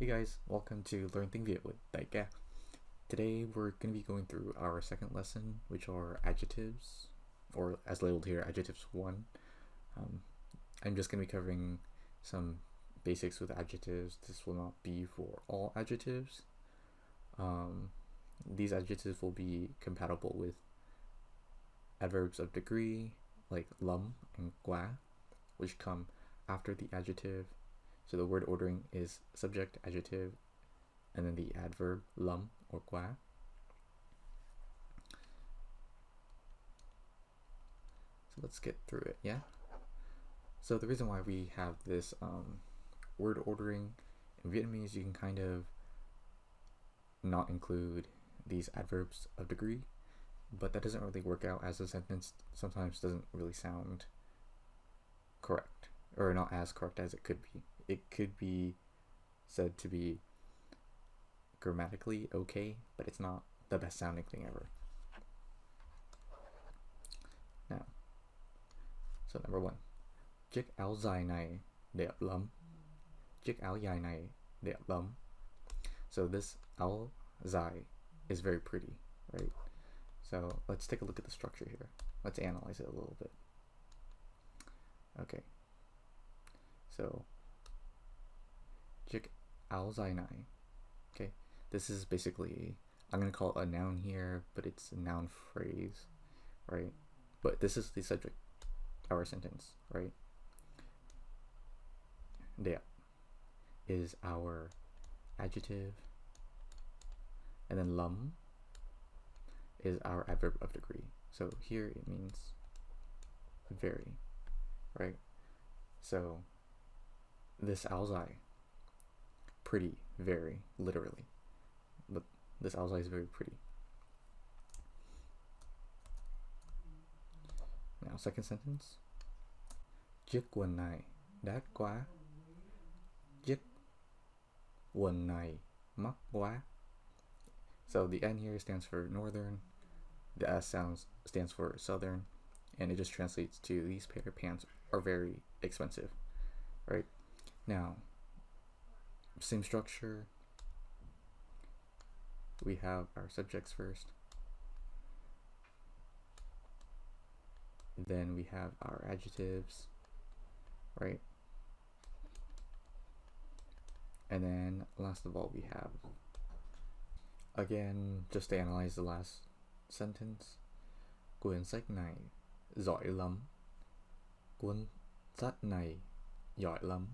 Hey guys, welcome to Learn Tiếng Viet with Daika. Today we're going to be going through our second lesson, which are adjectives, or as labeled here, adjectives 1. I'm just going to be covering some basics with adjectives. This will not be for all adjectives. These adjectives will be compatible with adverbs of degree, like lum and quá, which come after the adjective. So the word ordering is subject, adjective, and then the adverb lum or quá. So let's get through it, yeah? So the reason why we have this word ordering in Vietnamese, you can kind of not include these adverbs of degree, but that doesn't really work out as a sentence. Sometimes doesn't really sound correct, or not as correct as it could be. It could be said to be grammatically okay, but it's not the best sounding thing ever. Now, so number 1, chiếc áo dài này đẹp lắm. Chiếc áo dài này đẹp lắm. So this áo dài is very pretty, right? So let's take a look at the structure here. Let's analyze it a little bit. Okay. So chiếc áo dài này. Okay. This is basically, I'm going to call it a noun here, but it's a noun phrase, right? But this is the subject of our sentence, right? Đẹp is our adjective, and then lắm is our adverb of degree. So here it means very, right? So this áo dài, pretty, very, literally. But this áo dài is very pretty. Now, second sentence. Chiếc quần này đắt quá. Chiếc quần này mắc quá. So the N here stands for northern, the S stands for southern, and it just translates to these pair of pants are very expensive, right? Now, same structure. We have our subjects first. Then we have our adjectives, right? And then last of all, we have, again, just to analyze the last sentence. Quyển sách này giỏi lắm. Cuốn sách này giỏi lắm.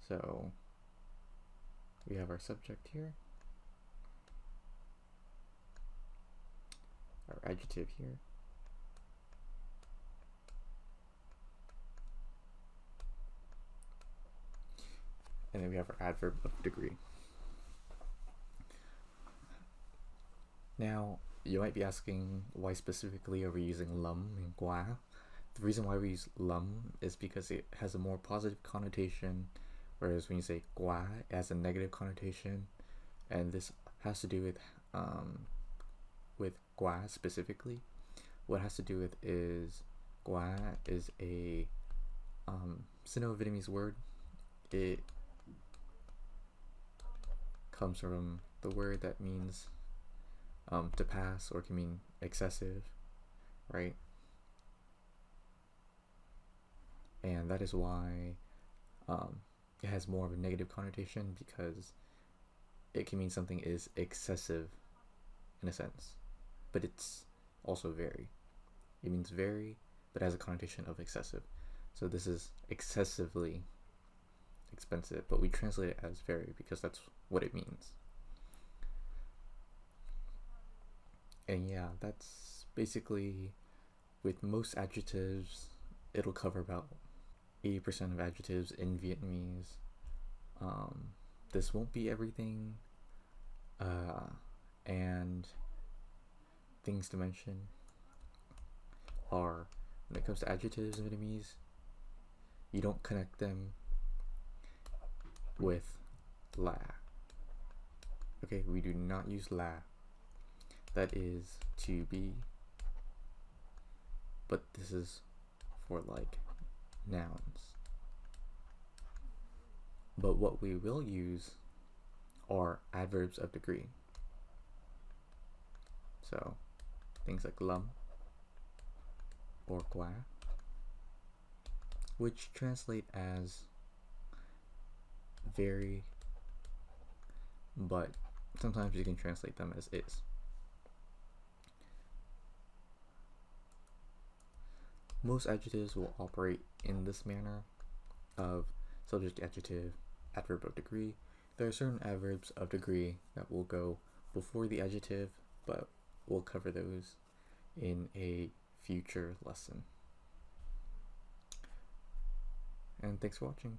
So we have our subject here, our adjective here, and then we have our adverb of degree. Now, you might be asking, why specifically are we using lum and quá? The reason why we use lum is because it has a more positive connotation, whereas when you say quá, it has a negative connotation, and this has to do with quá specifically. What it has to do with is quá is a Sino-Vietnamese word. It comes from the word that means to pass, or can mean excessive, right? And that is why it has more of a negative connotation, because it can mean something is excessive in a sense, but it's also very. It means very, but has a connotation of excessive. So this is excessively expensive, but we translate it as very because that's what it means. And yeah, that's basically, with most adjectives, it'll cover about 80% of adjectives in Vietnamese. This won't be everything, and things to mention are, when it comes to adjectives in Vietnamese, you don't connect them with la. Okay, we do not use la. That is to be, but this is for like nouns. But what we will use are adverbs of degree. So things like lum or qua, which translate as very, but sometimes you can translate them as is. Most adjectives will operate in this manner of subject, adjective, adverb of degree. There are certain adverbs of degree that will go before the adjective, but we'll cover those in a future lesson. And thanks for watching.